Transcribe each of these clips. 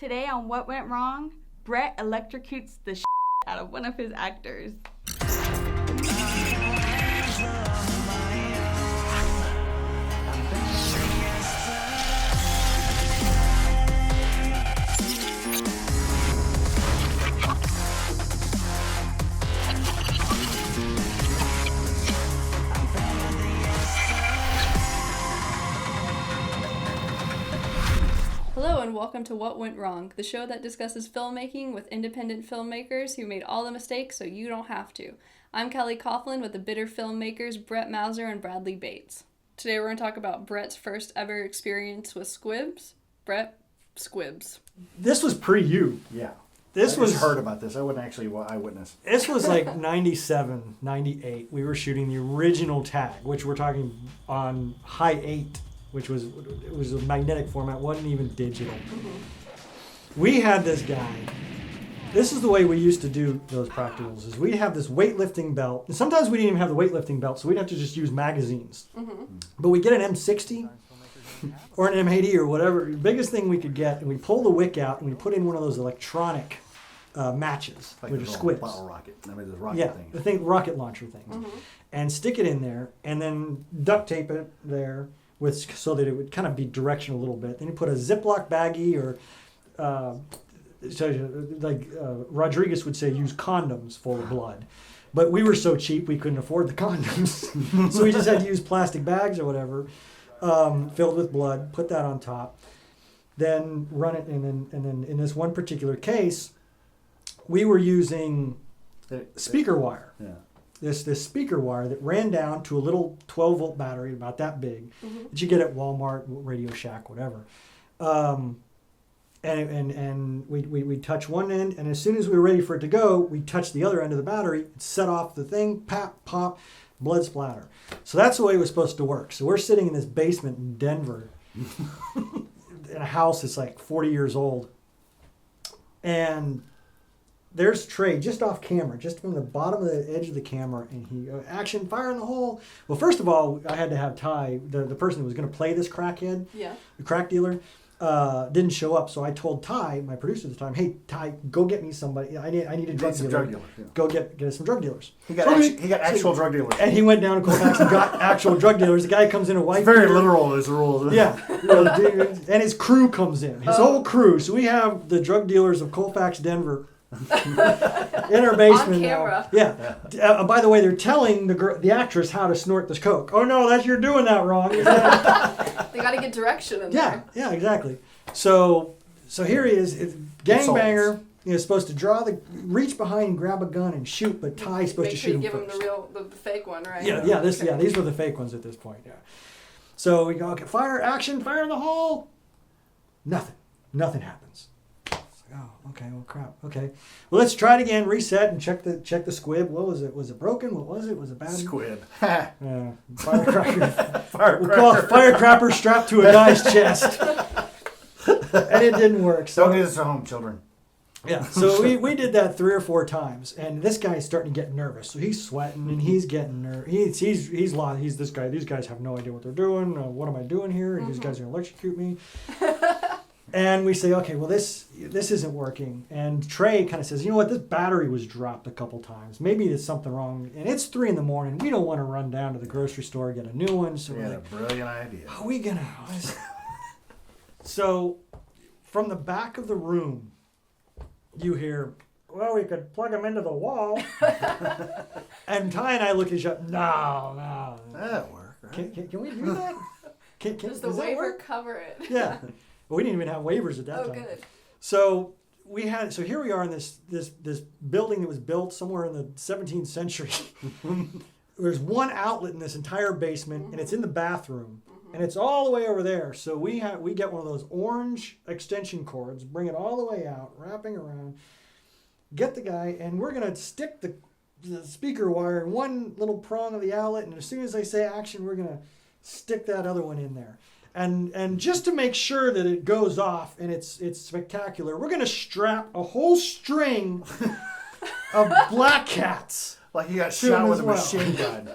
Today on What Went Wrong, Brett electrocutes the out of one of his actors. Hello and welcome to What Went Wrong, the show that discusses filmmaking with independent filmmakers who made all the mistakes so you don't have to. I'm Kelly Coughlin with the bitter filmmakers Brett Mauser and Bradley Bates. Today we're going to talk about Brett's first ever experience with Squibs. Brett, Squibs. This was pre-you. Yeah. This I was just heard about this. I wasn't actually eyewitness. This was like 97, 98. We were shooting the original tag, which we're talking on high 8, which was a magnetic format, wasn't even digital. We had this guy. This is the way we used to do those practicals, is we'd have this weightlifting belt. And sometimes we didn't even have the weightlifting belt, so we'd have to just use magazines. But we get an M60 or an M80 or whatever, the biggest thing we could get, and we pull the wick out and we put in one of those electronic matches, Like which are the Squibs. bottle rocket. I mean, the rocket Yeah, thing. the rocket launcher thing. And stick it in there and then duct tape it there so that it would kind of be directional a little bit. Then you put a Ziploc baggie or, Rodriguez would say, use condoms full of blood. But we were so cheap we couldn't afford the condoms. So we just had to use plastic bags or whatever, filled with blood, put that on top, then run it, and then in this one particular case, we were using speaker wire. Yeah. This speaker wire that ran down to a little 12-volt battery about that big that you get at Walmart, Radio Shack, whatever. And we touch one end, and as soon as we were ready for it to go, we touch the other end of the battery, set off the thing, pop, blood splatter. So that's the way it was supposed to work. So we're sitting in this basement in Denver in a house that's like 40 years old. And there's Trey just off camera, just from the bottom of the edge of the camera, and he, action, fire in the hole. Well, first of all, I had to have Ty, the person who was going to play this crackhead, the crack dealer, didn't show up. So I told Ty, my producer at the time, hey, Ty, go get me somebody. I need a drug dealer. Yeah. Go get us some drug dealers. He got actual drug dealers. And he went down to Colfax and got actual drug dealers. The guy comes in a white It's very beard. literal, as a rule. Yeah. And his crew comes in. His whole crew. So we have the drug dealers of Colfax, Denver, in our basement On camera. now. Yeah. By the way, they're telling the actress how to snort this coke. Oh no, you're doing that wrong. They got to get direction in there. Yeah, exactly. So here he is, gangbanger. He's supposed to reach behind, grab a gun, and shoot, but Ty's supposed to shoot him Make sure first. you give him the fake one, right? These were the fake ones at this point. Yeah. So we go, okay, fire in the hole. Nothing happens. Oh, okay. Well, crap. Okay. Well, let's try it again. Reset and check the squib. What was it? Was it broken? What was it? Was it bad? Squib. Firecracker. We'll call it firecracker strapped to a guy's chest. And it didn't work. So Don't get us at home, children. yeah. So we did that 3 or 4 times, and this guy's starting to get nervous. So he's sweating and he's getting nervous. He's lost. He's this guy. These guys have no idea what they're doing. What am I doing here? These guys are gonna electrocute me. And we say, okay, well, this isn't working. And Trey kind of says, you know what, this battery was dropped a couple times. Maybe there's something wrong. And it's 3 a.m. We don't want to run down to the grocery store and get a new one. So We we're had a like, brilliant idea. are we going to... So from the back of the room, you hear, well, we could plug them into the wall. And Ty and I look at each other, no. That'll work, right? Can we do that? Does the does that waiver work? cover it? Yeah. Well, we didn't even have waivers at that Oh, time. good. So here we are in this building that was built somewhere in the 17th century. There's one outlet in this entire basement, and it's in the bathroom, and it's all the way over there. So we get one of those orange extension cords, bring it all the way out, wrapping around, get the guy, and we're gonna stick the speaker wire in one little prong of the outlet, and as soon as they say action, we're gonna stick that other one in there. And just to make sure that it goes off and it's spectacular, we're going to strap a whole string of black cats. Like he got Shoot shot him with as a well. machine gun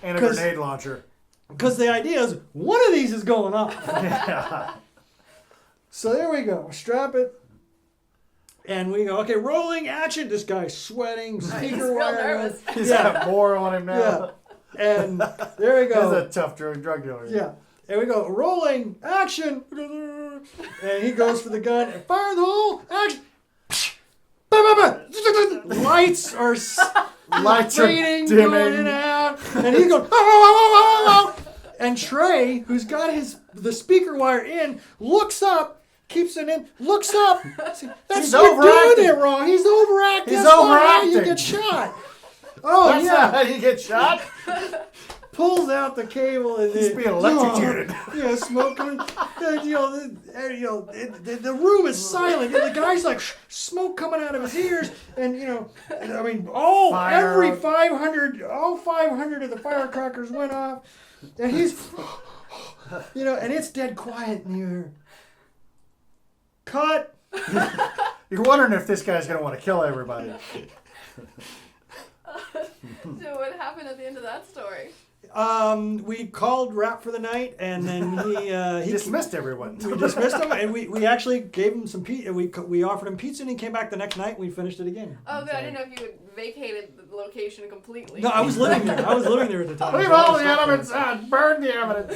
and a 'Cause- grenade launcher. Because the idea is one of these is going off. Yeah. So there we go. Strap it. And we go, okay, rolling action. This guy's sweating, He's speaker real wire. nervous. He's Yeah. got more on him now. Yeah. And there we He's go. a tough drug dealer. Yeah. And we go, rolling, action. And he goes for the gun. Fire in the hole, action. Lights are Lights are fading, dimming. going in and out. And he goes, oh. And Trey, who's got the speaker wire in, looks up, keeps it in, looks up. See, that's He's you're overacting. doing it wrong. He's overacting. He's That's not how you overacting. get shot. Oh, That's yeah. not how you get shot. Pulls out the cable and He's being electrocuted. Yeah, smoking. The room is silent. And the guy's like smoke coming out of his ears, and I mean, Fire. every 500 of the firecrackers went off, and he's, and it's dead quiet in here. Cut. You're wondering if this guy's going to want to kill everybody. So what happened at the end of that story? We called Rap for the night, and then he Dismissed everyone. We dismissed him, and we actually gave him some pizza. We offered him pizza, and he came back the next night, and we finished it again. Oh, good. I didn't know if you had vacated the location completely. No, I was living there. I was living there at the time. Leave So I all was the stuck there. evidence out. Burn the evidence.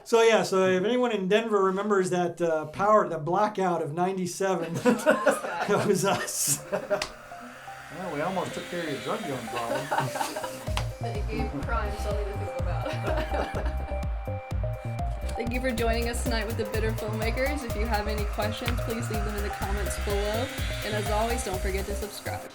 So if anyone in Denver remembers that the blackout of '97, that was us. Well, we almost took care of your drug dealing problem. That you gave crime something to think about. Thank you for joining us tonight with the Bitter Filmmakers. If you have any questions, please leave them in the comments below. And as always, don't forget to subscribe.